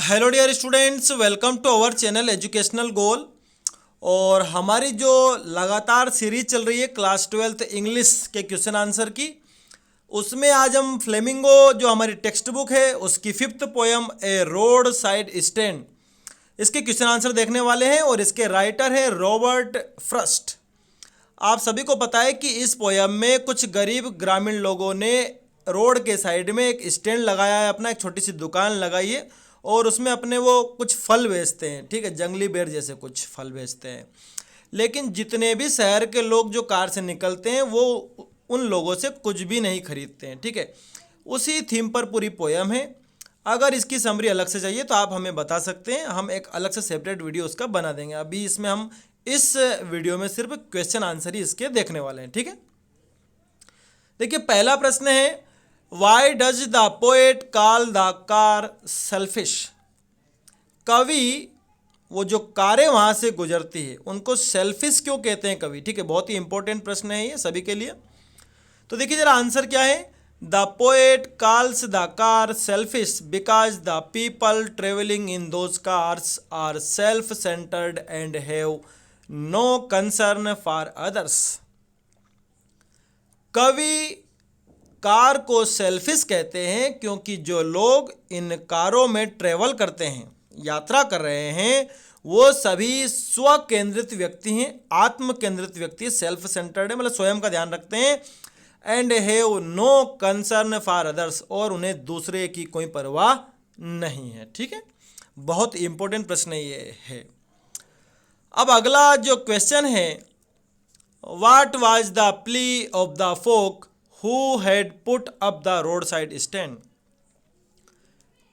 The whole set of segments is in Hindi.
Hello dear students, welcome to our channel educational goal. और हमारी जो लगातार सीरीज चल रही है क्लास 12th इंग्लिश के क्वेश्चन आंसर की, उसमें आज हम फ्लेमिंगो जो हमारी टेक्स्ट बुक है उसकी 5th पोएम ए रोड साइड स्टैंड, इसके क्वेश्चन आंसर देखने वाले हैं। और इसके राइटर है रॉबर्ट फ्रस्ट। आप सभी को पता है कि इस पोयम में कुछ गरीब ग्रामीण लोगों ने रोड के साइड में एक स्टैंड लगाया है, अपना एक छोटी सी दुकान लगाई है और उसमें अपने वो कुछ फल बेचते हैं। ठीक है, जंगली बेर जैसे कुछ फल बेचते हैं। लेकिन जितने भी शहर के लोग जो कार से निकलते हैं वो उन लोगों से कुछ भी नहीं खरीदते हैं। ठीक है, उसी थीम पर पूरी पोयम है। अगर इसकी समरी अलग से चाहिए तो आप हमें बता सकते हैं, हम एक अलग से सेपरेट वीडियो उसका बना देंगे। अभी इसमें हम इस वीडियो में सिर्फ क्वेश्चन आंसर ही इसके देखने वाले हैं। ठीक है, देखिए पहला प्रश्न है, why does the poet call the car selfish. कवि वो जो कारें वहां से गुजरती है उनको सेल्फिश क्यों कहते हैं कवि। ठीक है, बहुत ही इंपॉर्टेंट प्रश्न है ये सभी के लिए। तो देखिए जरा आंसर क्या है। The poet calls the car selfish because the people travelling in those cars are self centred and have no concern for others. कवि कार को सेल्फिश कहते हैं क्योंकि जो लोग इन कारों में ट्रेवल करते हैं, यात्रा कर रहे हैं, वो सभी स्व केंद्रित व्यक्ति हैं, आत्म केंद्रित व्यक्ति, सेल्फ सेंटर्ड है, मतलब स्वयं का ध्यान रखते हैं। And have no concern for others, और उन्हें दूसरे की कोई परवाह नहीं है। ठीक है, बहुत इंपॉर्टेंट प्रश्न ये है। अब अगला जो क्वेश्चन है, what was the plea of the folk who had put up the road side stand.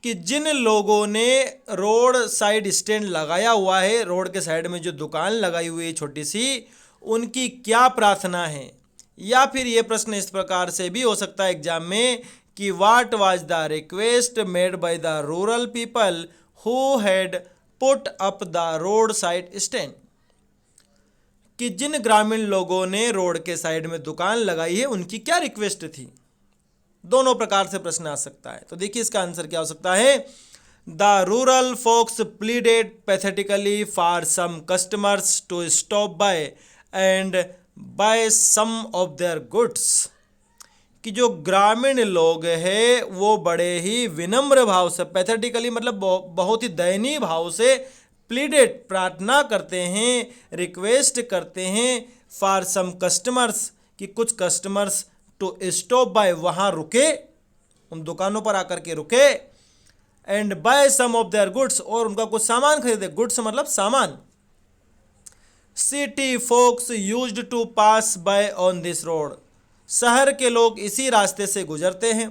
कि जिन लोगों ने रोड साइड स्टैंड लगाया हुआ है, रोड के साइड में जो दुकान लगाई हुई है छोटी सी, उनकी क्या प्रार्थना है। या फिर ये प्रश्न इस प्रकार से भी हो सकता है एग्जाम में कि what was the request made by the rural people who had put up the road side stand. कि जिन ग्रामीण लोगों ने रोड के साइड में दुकान लगाई है उनकी क्या रिक्वेस्ट थी। दोनों प्रकार से प्रश्न आ सकता है। तो देखिए इसका आंसर क्या हो सकता है। The rural folks pleaded pathetically for some customers to stop by and buy some of their goods. कि जो ग्रामीण लोग हैं वो बड़े ही विनम्र भाव से, पैथेटिकली मतलब बहुत ही दयनीय भाव से, प्लीडेड प्रार्थना करते हैं, रिक्वेस्ट करते हैं, फॉर सम कस्टमर्स कि कुछ कस्टमर्स टू स्टॉप बाय वहाँ रुके, उन दुकानों पर आकर के रुके, and buy some of their goods और उनका कुछ सामान खरीदे। गुड्स मतलब सामान। City folks used to pass by on this road, शहर के लोग इसी रास्ते से गुजरते हैं।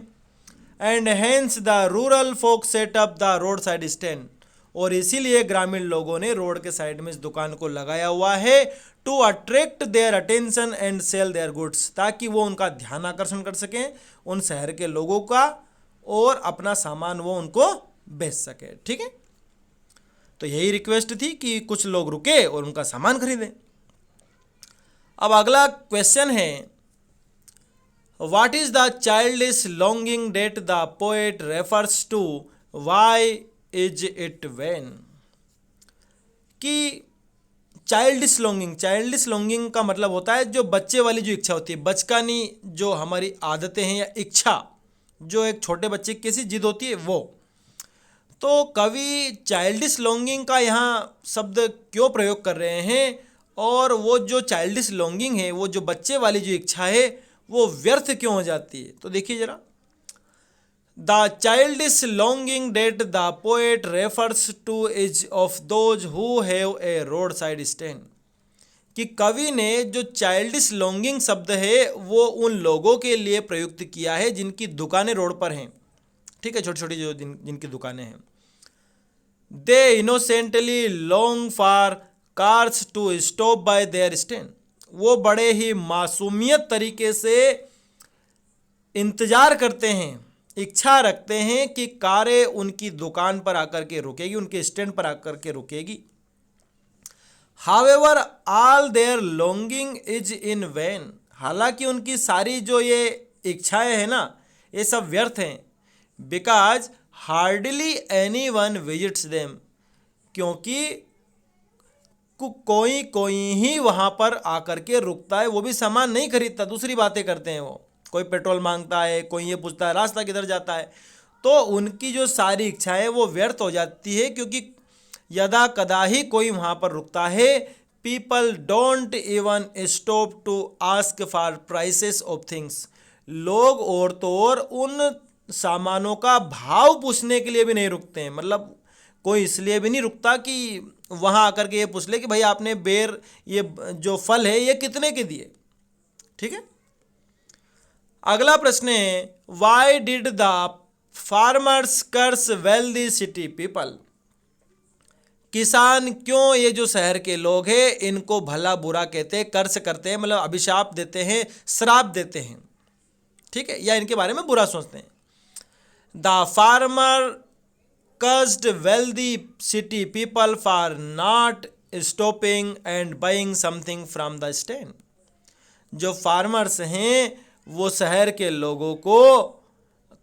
And hence the rural folk set up the road side stand, और इसीलिए ग्रामीण लोगों ने रोड के साइड में इस दुकान को लगाया हुआ है, to attract their attention and sell their goods, ताकि वो उनका ध्यान आकर्षण कर सकें उन शहर के लोगों का और अपना सामान वो उनको बेच सके। ठीक है, तो यही रिक्वेस्ट थी कि कुछ लोग रुके और उनका सामान खरीदें। अब अगला क्वेश्चन है, what is the childish longing that the poet refers to, why is it vain. कि चाइल्डिश लॉन्गिंग का मतलब होता है जो बच्चे वाली जो इच्छा होती है, बचकानी जो हमारी आदतें हैं या इच्छा, जो एक छोटे बच्चे की कैसी जिद होती है वो। तो कवि चाइल्डिश लॉन्गिंग का यहाँ शब्द क्यों प्रयोग कर रहे हैं, और वो जो चाइल्डिश लॉन्गिंग है, वो जो बच्चे वाली जो इच्छा है, वो व्यर्थ क्यों हो जाती है। तो देखिए जरा, The childish longing that the poet refers to is of those who have a roadside stand. कि कवि ने जो चाइल्डिश लॉन्गिंग शब्द है वो उन लोगों के लिए प्रयुक्त किया है जिनकी दुकानें रोड पर हैं। ठीक है, छोटी छोटी जो जिनकी दुकानें हैं। They innocently long for cars to stop by their stand, वो बड़े ही मासूमियत तरीके से इंतजार करते हैं, इच्छा रखते हैं कि कारें उनकी दुकान पर आकर के रुकेगी, उनके स्टैंड पर आकर के रुकेगी। However all their longing is in vain, हालांकि उनकी सारी जो ये इच्छाएं हैं ना, ये सब व्यर्थ हैं। Because hardly any one visits them, क्योंकि कोई कोई ही वहाँ पर आकर के रुकता है, वो भी सामान नहीं खरीदता, दूसरी बातें करते हैं। वो कोई पेट्रोल मांगता है, कोई ये पूछता है रास्ता किधर जाता है, तो उनकी जो सारी इच्छाएं वो व्यर्थ हो जाती है, क्योंकि यदा कदा ही कोई वहाँ पर रुकता है। People don't even stop to ask for prices of things, लोग और तो और उन सामानों का भाव पूछने के लिए भी नहीं रुकते हैं। मतलब कोई इसलिए भी नहीं रुकता कि वहाँ आकर के ये पूछ ले कि भाई आपने बेर, ये जो फल है ये कितने के दिए। ठीक है, अगला प्रश्न है, why did the farmers curse wealthy city people, किसान क्यों ये जो शहर के लोग हैं इनको भला बुरा कहते हैं, कर्स करते हैं, मतलब अभिशाप देते हैं, श्राप देते हैं। ठीक है, या इनके बारे में बुरा सोचते हैं। The farmer cursed wealthy city people for not stopping and buying something from the stand, जो फार्मर्स हैं वो शहर के लोगों को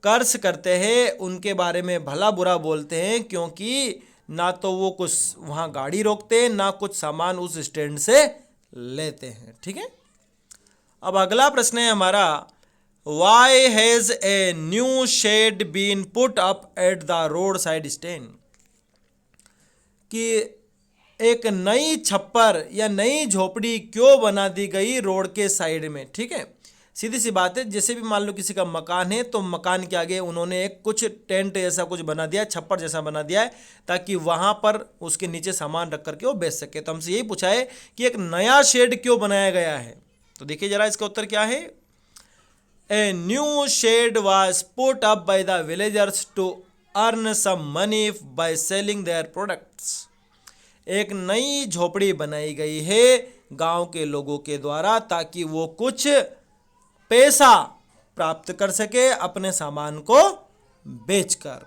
कर्ज करते हैं, उनके बारे में भला बुरा बोलते हैं, क्योंकि ना तो वो कुछ वहाँ गाड़ी रोकते हैं, ना कुछ सामान उस स्टैंड से लेते हैं। ठीक है, अब अगला प्रश्न है हमारा, Why has a new shed been put up at the roadside stand, कि एक नई छप्पर या नई झोपड़ी क्यों बना दी गई रोड के साइड में। ठीक है, सीधी सी बात है, जैसे भी मान लो किसी का मकान है तो मकान के आगे उन्होंने एक कुछ टेंट जैसा कुछ बना दिया, छप्पर जैसा बना दिया है, ताकि वहाँ पर उसके नीचे सामान रख करके वो बेच सके। तो हमसे यही पूछा है कि एक नया शेड क्यों बनाया गया है, तो देखिए जरा इसका उत्तर क्या है। A new shed was put up by the villagers to earn some money by selling their products, एक नई झोपड़ी बनाई गई है गांव के लोगों के द्वारा, ताकि वो कुछ पैसा प्राप्त कर सके अपने सामान को बेचकर।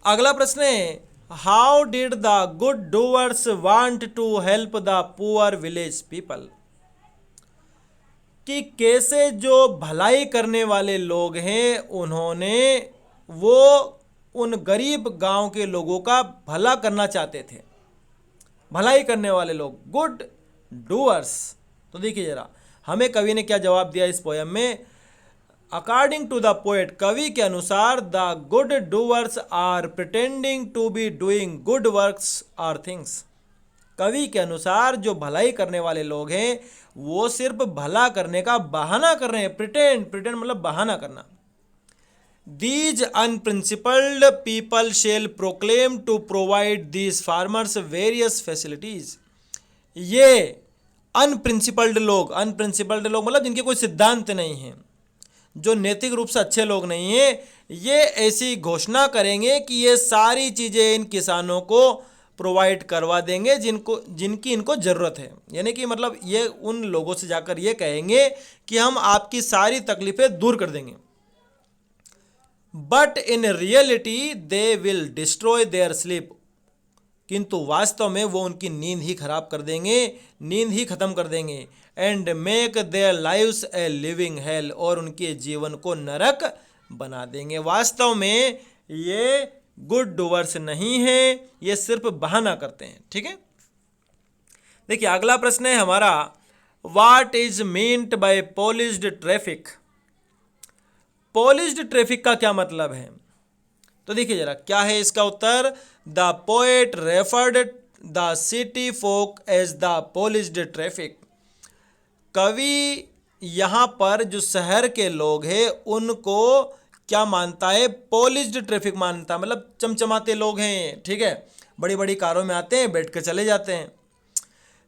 अगला प्रश्न है, how did the good doers want to help the poor village people, कि कैसे जो भलाई करने वाले लोग हैं उन्होंने वो उन गरीब गांव के लोगों का भला करना चाहते थे। भलाई करने वाले लोग, गुड डूअर्स। तो देखिए जरा हमें कवि ने क्या जवाब दिया इस पोयम में। अकॉर्डिंग टू द पोएट, कवि के अनुसार, the good doers are pretending to be doing good works are things, कवि के अनुसार जो भलाई करने वाले लोग हैं वो सिर्फ भला करने का बहाना कर रहे हैं। प्रिटेंड मतलब बहाना करना। These unprincipled people shall proclaim to provide these farmers various facilities, ये अनप्रिंसिपल्ड लोग मतलब जिनके कोई सिद्धांत नहीं है, जो नैतिक रूप से अच्छे लोग नहीं हैं, ये ऐसी घोषणा करेंगे कि ये सारी चीज़ें इन किसानों को प्रोवाइड करवा देंगे जिनकी इनको ज़रूरत है। यानी कि मतलब ये उन लोगों से जाकर ये कहेंगे कि हम आपकी सारी तकलीफ़ें दूर कर देंगे। But in reality they will destroy there sleep, किंतु वास्तव में वो उनकी नींद ही खराब कर देंगे, नींद ही ख़त्म कर देंगे। And make their lives a living hello, और उनके जीवन को नरक बना देंगे। वास्तव में ये गुड डूअर्स नहीं है, ये सिर्फ बहाना करते हैं। ठीक है, देखिए अगला प्रश्न है हमारा, what is meant by polished traffic, polished traffic का क्या मतलब है। तो देखिए जरा क्या है इसका उत्तर। The poet referred the city folk as the polished traffic, कवि यहाँ पर जो शहर के लोग हैं उनको क्या मानता है, पॉलिश्ड ट्रैफिक मानता है, मतलब चमचमाते लोग हैं। ठीक है, बड़ी बड़ी कारों में आते हैं, बैठ कर चले जाते हैं।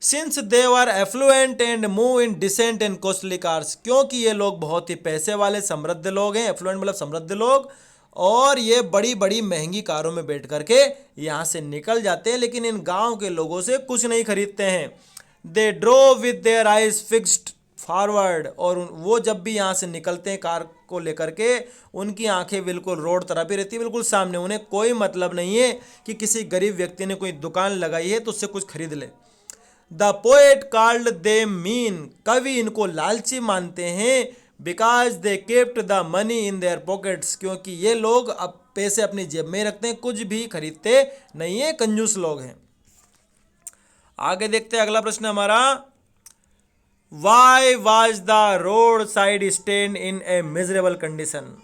Since they are affluent and move in decent and costly cars, क्योंकि ये लोग बहुत ही पैसे वाले समृद्ध लोग हैं, एफ्लुएंट मतलब समृद्ध लोग, और ये बड़ी बड़ी महंगी कारों में बैठ करके यहाँ से निकल जाते हैं, लेकिन इन गांव के लोगों से कुछ नहीं खरीदते हैं। They drove with their eyes fixed forward, और वो जब भी यहाँ से निकलते हैं कार को लेकर के, उनकी आंखें बिल्कुल रोड तरफ ही रहती है, बिल्कुल सामने। उन्हें कोई मतलब नहीं है कि किसी गरीब व्यक्ति ने कोई दुकान लगाई है तो उससे कुछ खरीद ले। The poet called they mean, कवि इनको लालची मानते हैं, because they kept the money in their pockets, क्योंकि ये लोग अब पैसे अपनी जेब में रखते हैं, कुछ भी खरीदते नहीं है, कंजूस लोग हैं। आगे देखते हैं अगला प्रश्न हमारा, why was the road side stand in a miserable condition.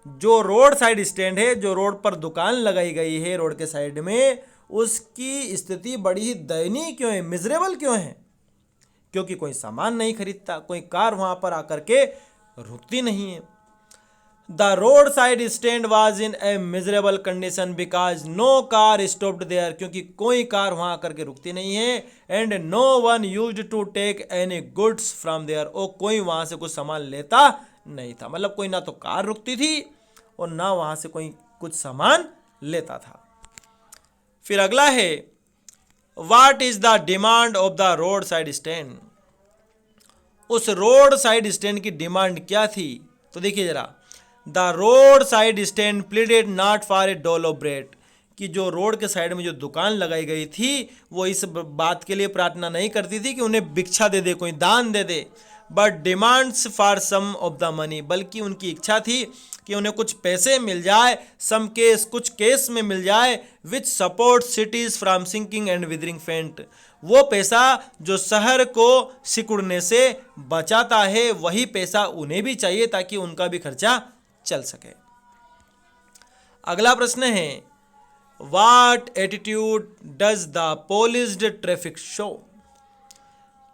जो रोड साइड स्टैंड है, जो रोड पर दुकान लगाई गई है रोड के साइड में, उसकी स्थिति बड़ी ही दयनीय क्यों है, मिजरेबल क्यों है? क्योंकि कोई सामान नहीं खरीदता, कोई कार वहां पर आकर के रुकती नहीं है। The road side stand was in a miserable condition because no car stopped there, क्योंकि कोई कार वहां आकर के रुकती नहीं है। And no one used to take any goods from there, और कोई वहां से कुछ सामान लेता नहीं था। मतलब कोई ना तो कार रुकती थी और ना वहां से कोई कुछ सामान लेता था। फिर अगला है, what is the demand of the road side stand. उस रोड साइड स्टैंड की डिमांड क्या थी? तो देखिए जरा, the road side stand pleaded not for a डोल ऑफ ब्रेड, कि जो रोड के साइड में जो दुकान लगाई गई थी वो इस बात के लिए प्रार्थना नहीं करती थी कि उन्हें भिक्षा दे दे, कोई दान दे दे, but demands for some of the money, बल्कि उनकी इच्छा थी कि उन्हें कुछ पैसे मिल जाए, सम केस, कुछ केस में मिल जाए, which support cities from sinking and withering faint, वो पैसा जो शहर को सिकुड़ने से बचाता है, वही पैसा उन्हें भी चाहिए ताकि उनका भी खर्चा चल सके। अगला प्रश्न है, what attitude does the polished traffic show,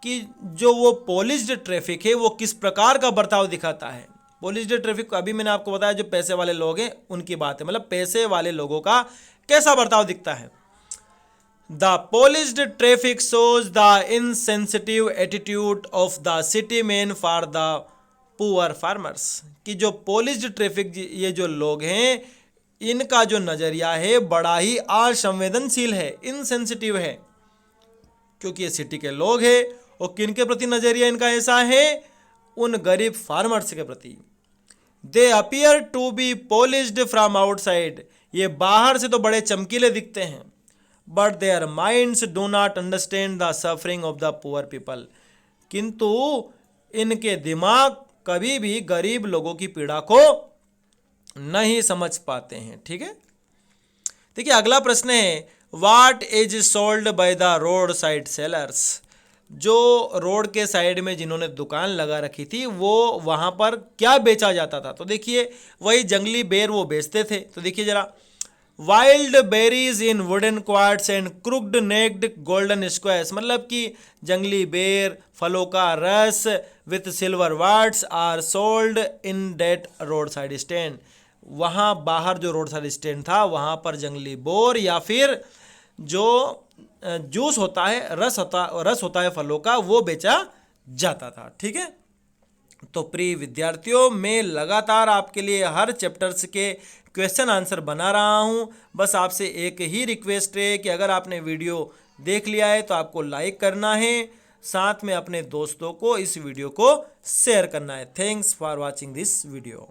कि जो वो पॉलिश्ड ट्रैफिक है वो किस प्रकार का बर्ताव दिखाता है। पॉलिश्ड ट्रैफिक, अभी मैंने आपको बताया जो पैसे वाले लोग हैं उनकी बात है, मतलब पैसे वाले लोगों का कैसा बर्ताव दिखता है। The polished traffic shows the insensitive attitude of the city man for the poor farmers, कि जो पॉलिश्ड ट्रैफिक, ये जो लोग हैं इनका जो नजरिया है बड़ा ही असंवेदनशील है, इनसेंसिटिव है, क्योंकि ये सिटी के लोग हैं। और किन के प्रति नजरिया इनका ऐसा है? उन गरीब फार्मर्स के प्रति। They appear to be polished from outside, ये बाहर से तो बड़े चमकीले दिखते हैं, but their minds do not understand the suffering of the poor people, किंतु इनके दिमाग कभी भी गरीब लोगों की पीड़ा को नहीं समझ पाते हैं। ठीक है, देखिए अगला प्रश्न है, what is sold by the road side sellers, जो रोड के साइड में जिन्होंने दुकान लगा रखी थी वो वहां पर क्या बेचा जाता था? तो देखिए वही जंगली बेर वो बेचते थे। तो देखिए जरा, wild berries in wooden quarts and crooked necked golden squares, मतलब कि जंगली बेर, फलों का रस with silver wards are sold in that road side stand. वहाँ बाहर जो रोड साइड स्टैंड था वहाँ पर जंगली बोर या फिर जो जूस होता है, रस होता है फलों का, वो बेचा जाता था। ठीक है, तो प्रिय विद्यार्थियों, मैं लगातार आपके लिए हर चैप्टर्स के क्वेश्चन आंसर बना रहा हूं। बस आपसे एक ही रिक्वेस्ट है कि अगर आपने वीडियो देख लिया है तो आपको लाइक करना है, साथ में अपने दोस्तों को इस वीडियो को शेयर करना है। Thanks for watching this video.